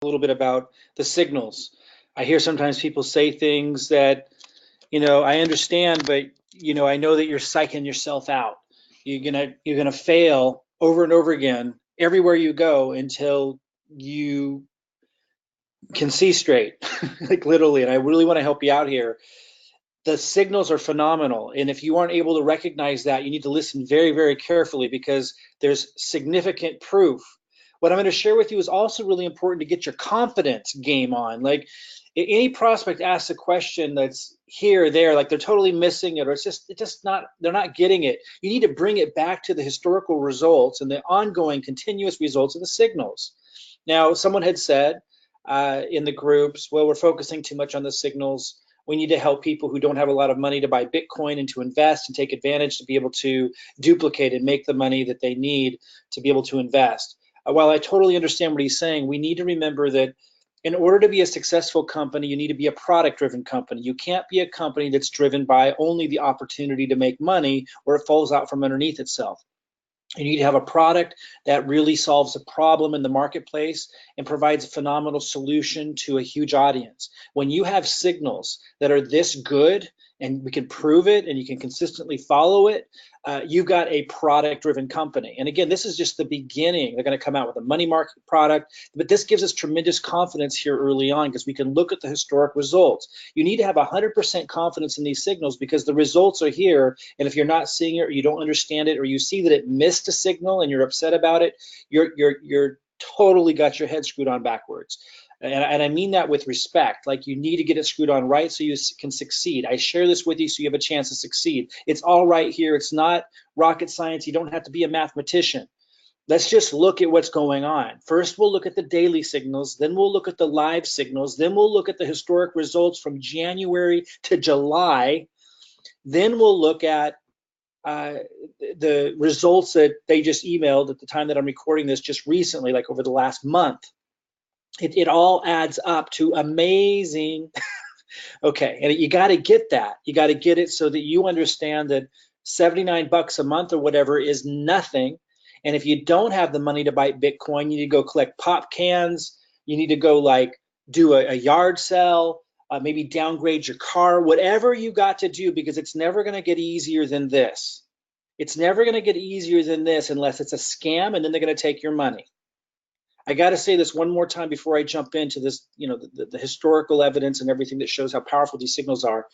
a little bit about the signals. I hear sometimes people say things that, I understand, but I know that you're psyching yourself out. You're gonna fail over and over again everywhere you go until you can see straight, like literally. And I really want to help you out here. The signals are phenomenal, and if you aren't able to recognize that, you need to listen very, very carefully because there's significant proof. What I'm going to share with you is also really important to get your confidence game on. Like any prospect asks a question that's here or there, like they're totally missing it, or it's just not, they're not getting it. You need to bring it back to the historical results and the ongoing continuous results of the signals. Now, someone had said in the groups, well, we're focusing too much on the signals. We need to help people who don't have a lot of money to buy Bitcoin and to invest and take advantage to be able to duplicate and make the money that they need to be able to invest. While I totally understand what he's saying, we need to remember that in order to be a successful company, you need to be a product-driven company. You can't be a company that's driven by only the opportunity to make money or it falls out from underneath itself. You need to have a product that really solves a problem in the marketplace and provides a phenomenal solution to a huge audience. When you have signals that are this good and we can prove it and you can consistently follow it, you've got a product-driven company. And again, this is just the beginning. They're going to come out with a money market product, but this gives us tremendous confidence here early on because we can look at the historic results. You need to have 100% confidence in these signals because the results are here, and if you're not seeing it or you don't understand it or you see that it missed a signal and you're upset about it, you're totally got your head screwed on backwards. And I mean that with respect. Like, you need to get it screwed on right so you can succeed. I share this with you so you have a chance to succeed. It's all right here. It's not rocket science. You don't have to be a mathematician. Let's just look at what's going on. First, we'll look at the daily signals. Then we'll look at the live signals. Then we'll look at the historic results from January to July. Then we'll look at the results that they just emailed at the time that I'm recording this just recently, like over the last month. It all adds up to amazing. Okay, and you got to get that. You got to get it so that you understand that $79 a month or whatever is nothing. And if you don't have the money to buy Bitcoin, you need to go collect pop cans. You need to go like do a yard sale, maybe downgrade your car, whatever you got to do, because it's never going to get easier than this. It's never going to get easier than this unless it's a scam, and then they're going to take your money. I got to say this one more time before I jump into this, the historical evidence and everything that shows how powerful these signals are.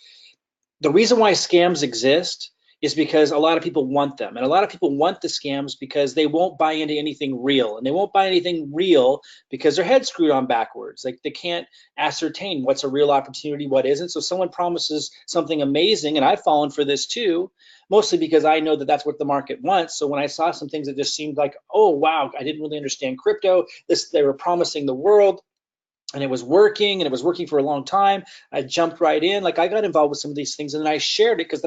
The reason why scams exist is because a lot of people want them. And a lot of people want the scams because they won't buy into anything real. And they won't buy anything real because their head's screwed on backwards. Like, they can't ascertain what's a real opportunity, what isn't. So someone promises something amazing, and I've fallen for this too, mostly because I know that that's what the market wants. So when I saw some things that just seemed like, oh, wow, I didn't really understand crypto. They were promising the world, and it was working, and it was working for a long time. I jumped right in. Like, I got involved with some of these things, and then I shared it because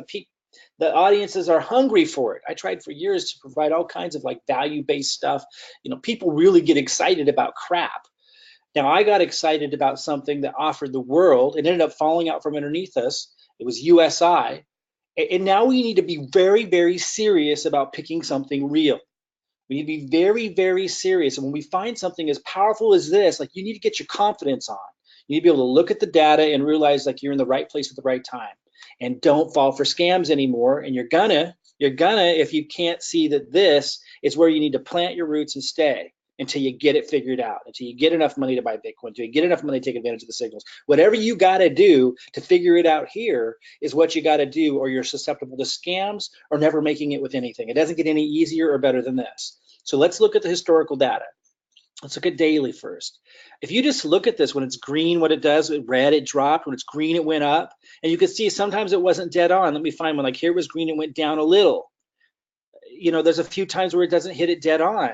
the audiences are hungry for it. I tried for years to provide all kinds of like value-based stuff. People really get excited about crap. Now, I got excited about something that offered the world. It ended up falling out from underneath us. It was USI. And now we need to be very, very serious about picking something real. We need to be very, very serious. And when we find something as powerful as this, like, you need to get your confidence on. You need to be able to look at the data and realize like you're in the right place at the right time. And don't fall for scams anymore. And you're gonna, if you can't see that this is where you need to plant your roots and stay until you get it figured out, until you get enough money to buy Bitcoin, until you get enough money to take advantage of the signals. Whatever you got to do to figure it out here is what you got to do, or you're susceptible to scams or never making it with anything. It doesn't get any easier or better than this. So let's look at the historical data. Let's look at daily first. If you just look at this, when it's green, what it does, red, it dropped. When it's green, it went up. And you can see sometimes it wasn't dead on. Let me find one. Like, here it was green, it went down a little. There's a few times where it doesn't hit it dead on.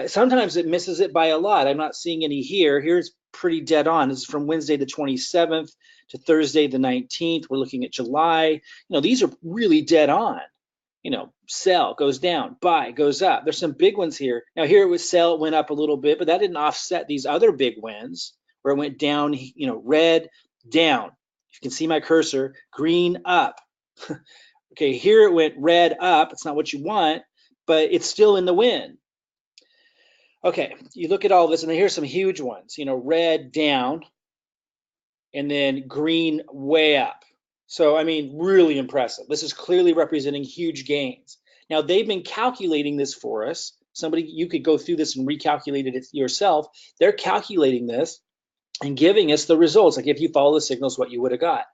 Sometimes it misses it by a lot. I'm not seeing any here. Here's pretty dead on. This is from Wednesday the 27th to Thursday the 19th. We're looking at July. These are really dead on. Sell goes down, buy goes up. There's some big ones here. Now, here it was sell, it went up a little bit, but that didn't offset these other big wins where it went down, red, down. You can see my cursor, green, up. Okay, here it went red, up. It's not what you want, but it's still in the win. Okay, you look at all this, and here's some huge ones. Red down, and then green way up. So, I mean, really impressive. This is clearly representing huge gains. Now, they've been calculating this for us. Somebody, you could go through this and recalculate it yourself. They're calculating this and giving us the results. Like if you follow the signals, what you would have got.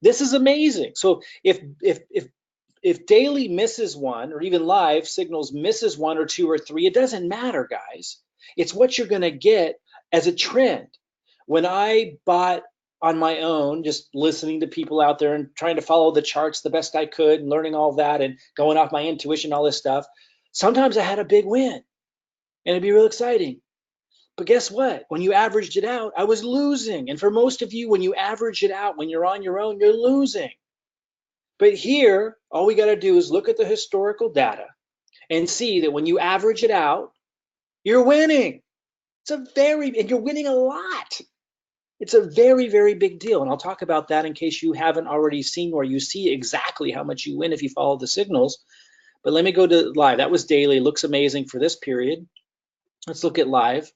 This is amazing. So if daily misses one, or even live signals misses one or two or three, it doesn't matter, guys. It's what you're going to get as a trend. When I bought on my own, just listening to people out there and trying to follow the charts the best I could and learning all that and going off my intuition, all this stuff, sometimes I had a big win and it'd be real exciting. But guess what? When you averaged it out, I was losing. And for most of you, when you average it out, when you're on your own, you're losing. But here, all we got to do is look at the historical data and see that when you average it out, you're winning. And you're winning a lot. It's a very, very big deal. And I'll talk about that in case you haven't already seen, where you see exactly how much you win if you follow the signals. But let me go to live. That was daily. Looks amazing for this period. Let's look at live.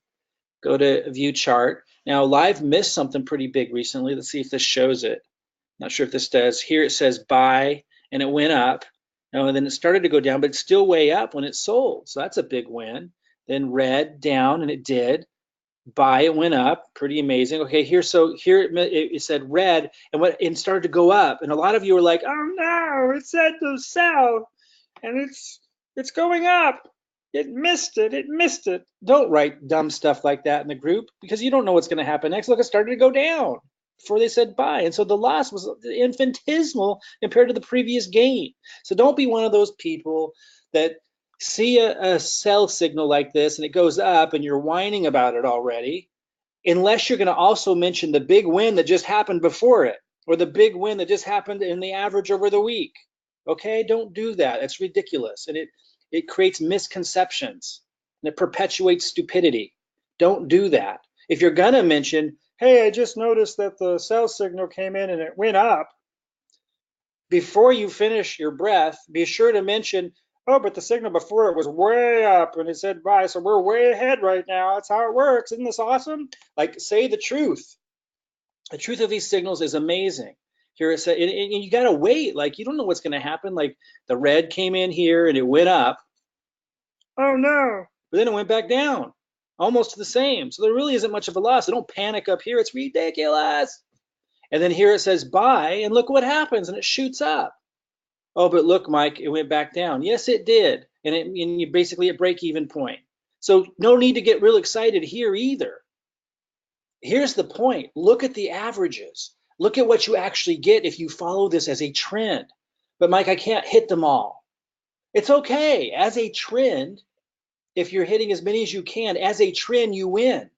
Go to view chart. Now, live missed something pretty big recently. Let's see if this shows it. Not sure if this does. Here it says buy, and it went up. Now, and then it started to go down, but it's still way up when it sold. So that's a big win. Then red down, and it did. Buy, it went up. Pretty amazing. Okay, here it said red, and started to go up. And a lot of you were like, oh no, it said to sell, and it's going up. It missed it. It missed it. Don't write dumb stuff like that in the group, because you don't know what's going to happen next. Look, it started to go down before they said buy. And so the loss was infinitesimal compared to the previous gain. So don't be one of those people that see a sell signal like this and it goes up and you're whining about it already, unless you're going to also mention the big win that just happened before it, or the big win that just happened in the average over the week. Okay, don't do that. It's ridiculous, and it creates misconceptions, and it perpetuates stupidity. Don't do that. If you're gonna mention, hey, I just noticed that the sell signal came in and it went up, before you finish your breath, be sure to mention, oh, but the signal before it was way up and it said buy, so we're way ahead right now. That's how it works. Isn't this awesome? Like, say the truth. The truth of these signals is amazing. Here it said, and you got to wait. Like, you don't know what's going to happen. Like, the red came in here and it went up. Oh no. But then it went back down, almost to the same. So there really isn't much of a loss. So don't panic up here. It's ridiculous. And then here it says buy, and look what happens, and it shoots up. Oh, but look, Mike, it went back down. Yes, it did. And you basically at break-even point. So no need to get real excited here either. Here's the point. Look at the averages. Look at what you actually get if you follow this as a trend. But Mike, I can't hit them all. It's okay. As a trend, if you're hitting as many as you can, as a trend, you win.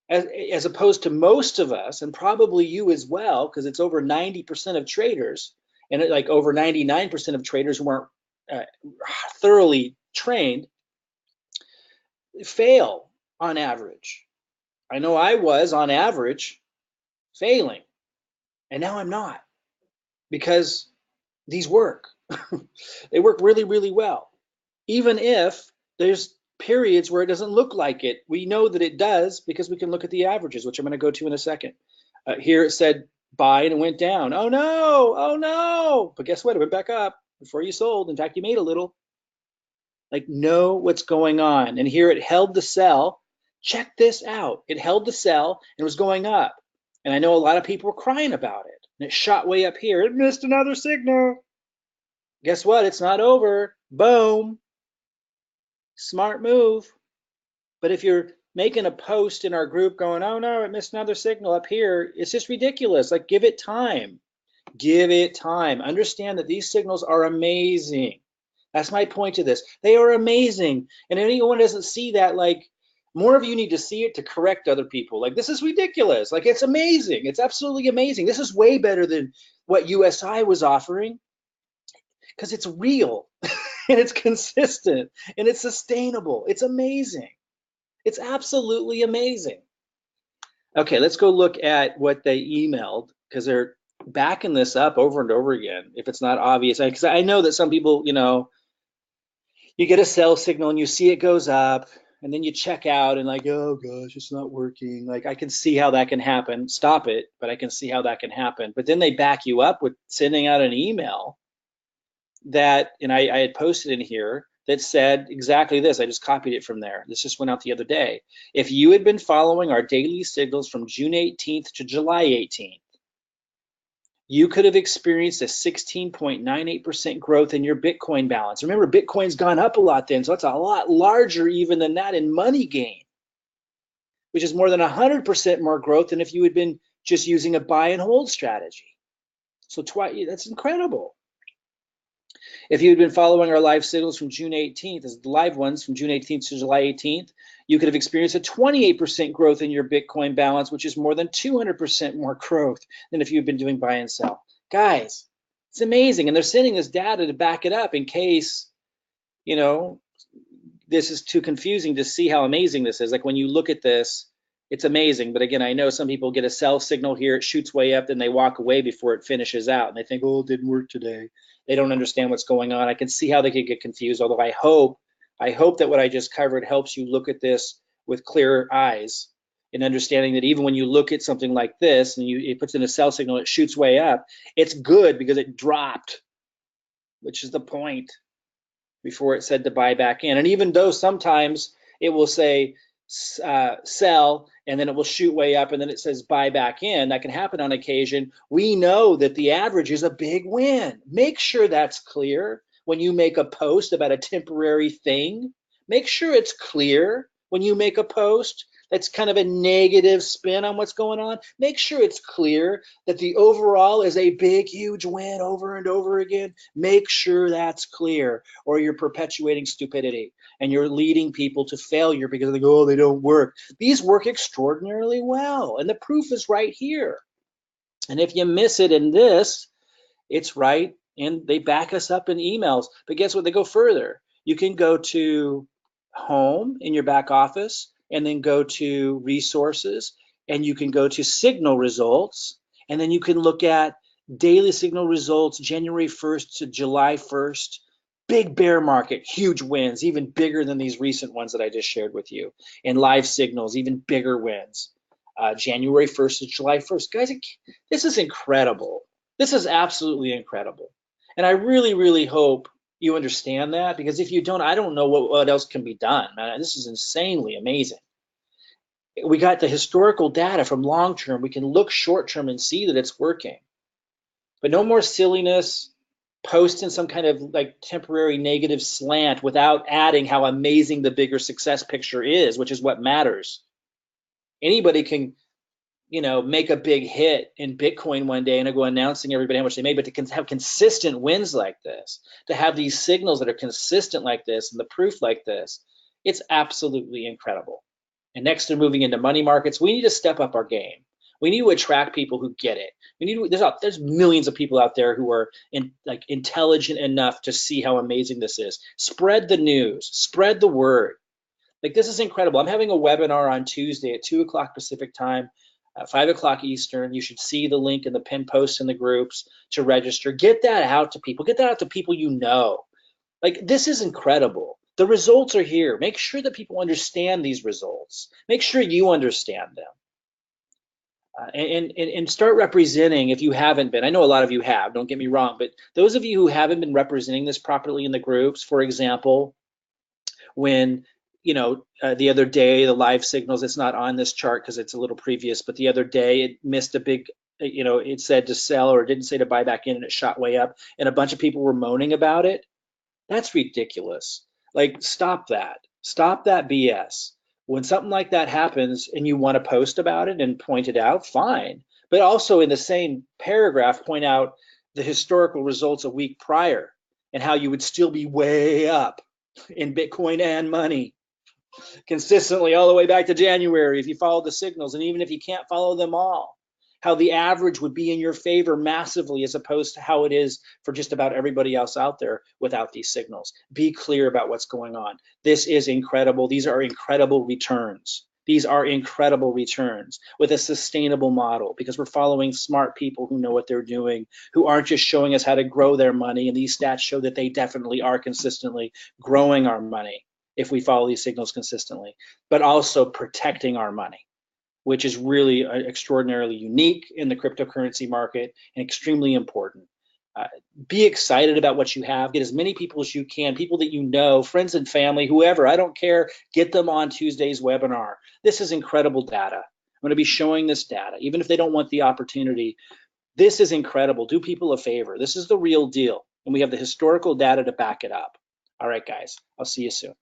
As opposed to most of us, and probably you as well, because it's over 90% of traders, and like over 99% of traders who aren't thoroughly trained, fail on average. I know I was on average failing, and now I'm not, because these work. They work really, really well. Even if there's periods where it doesn't look like it, we know that it does because we can look at the averages, which I'm going to go to in a second. Here it said buy and it went down. Oh no, oh no. But guess what? It went back up before you sold. In fact, you made a little. Like, know what's going on. And here it held the sell. Check this out. It held the sell and was going up. And I know a lot of people were crying about it. And it shot way up here. It missed another signal. Guess what? It's not over. Boom. Smart move. But if you're making a post in our group going, oh no, it missed another signal up here, it's just ridiculous. Like, give it time. Give it time. Understand that these signals are amazing. That's my point to this. They are amazing. And anyone doesn't see that, like, more of you need to see it to correct other people. Like, this is ridiculous. Like, it's amazing. It's absolutely amazing. This is way better than what USI was offering, because it's real and it's consistent and it's sustainable. It's amazing. It's absolutely amazing. Okay, let's go look at what they emailed, because they're backing this up over and over again if it's not obvious. Because I know that some people, you get a sell signal and you see it goes up and then you check out and like, oh gosh, it's not working. Like I can see how that can happen. Stop it, but I can see how that can happen. But then they back you up with sending out an email that, and I had posted in here that said exactly this. I just copied it from there. This just went out the other day. If you had been following our daily signals from June 18th to July 18th, you could have experienced a 16.98% growth in your Bitcoin balance. Remember, Bitcoin's gone up a lot then, so that's a lot larger even than that in money gain, which is more than 100% more growth than if you had been just using a buy and hold strategy. So that's incredible. If you had been following our live signals from June 18th, as the live ones from June 18th to July 18th, you could have experienced a 28% growth in your Bitcoin balance, which is more than 200% more growth than if you've been doing buy and sell. Guys, it's amazing. And they're sending us data to back it up in case, you know, this is too confusing to see how amazing this is. Like when you look at this, it's amazing. But again, I know some people get a sell signal here, it shoots way up, then they walk away before it finishes out. And they think, oh, it didn't work today. They don't understand what's going on. I can see how they could get confused, although I hope that what I just covered helps you look at this with clearer eyes and understanding that even when you look at something like this and it puts in a sell signal, it shoots way up, it's good because it dropped, which is the point, before it said to buy back in. And even though sometimes it will say sell and then it will shoot way up and then it says buy back in, that can happen on occasion, we know that the average is a big win. Make sure that's clear when you make a post about a temporary thing. Make sure it's clear when you make a post that's kind of a negative spin on what's going on. Make sure it's clear that the overall is a big, huge win over and over again. Make sure that's clear, or you're perpetuating stupidity and you're leading people to failure because they go, oh, they don't work. These work extraordinarily well, and the proof is right here. And if you miss it in this, it's right, and they back us up in emails. But guess what? They go further. You can go to home in your back office and then go to resources, and you can go to signal results, and then you can look at daily signal results January 1st to July 1st. Big bear market, huge wins, even bigger than these recent ones that I just shared with you. And live signals, even bigger wins. January 1st to July 1st. Guys, this is incredible. This is absolutely incredible. And I really, really hope you understand that, because if you don't, I don't know what else can be done. Man, this is insanely amazing. We got the historical data from long term. We can look short term and see that it's working. But no more silliness, posting some kind of like temporary negative slant without adding how amazing the bigger success picture is, which is what matters. Anybody can, make a big hit in Bitcoin one day and go announcing everybody how much they made, but to have consistent wins like this, to have these signals that are consistent like this and the proof like this, it's absolutely incredible. And next to moving into money markets, we need to step up our game. We need to attract people who get it. There's millions of people out there who are intelligent enough to see how amazing this is. Spread the news, spread the word. Like, this is incredible. I'm having a webinar on Tuesday at 2 o'clock Pacific time, 5 o'clock Eastern. You should see the link in the pinned posts in the groups to register. Get that out to people. Get that out to people you know. Like, this is incredible. The results are here. Make sure that people understand these results. Make sure you understand them. And start representing if you haven't been. I know a lot of you have, don't get me wrong, but those of you who haven't been representing this properly in the groups, for example, when the other day, the live signals, it's not on this chart because it's a little previous, but the other day it missed a big, it said to sell or it didn't say to buy back in and it shot way up and a bunch of people were moaning about it. That's ridiculous. Like, stop that. Stop that BS. When something like that happens and you want to post about it and point it out, fine. But also in the same paragraph, point out the historical results a week prior and how you would still be way up in Bitcoin and money consistently all the way back to January if you follow the signals, and even if you can't follow them all, how the average would be in your favor massively as opposed to how it is for just about everybody else out there without these signals. Be clear about what's going on. This is incredible. These are incredible returns. These are incredible returns with a sustainable model, because we're following smart people who know what they're doing, who aren't just showing us how to grow their money. And these stats show that they definitely are consistently growing our money. if we follow these signals consistently, but also protecting our money, which is really extraordinarily unique in the cryptocurrency market and extremely important. Uh, be excited about what you have. Get as many people as you can, people that you know, friends and family, whoever, I don't care. Get them on Tuesday's webinar. This is incredible data. I'm going to be showing this data, even if they don't want the opportunity. This is incredible. Do people a favor. This is the real deal. And we have the historical data to back it up. All right, guys, I'll see you soon.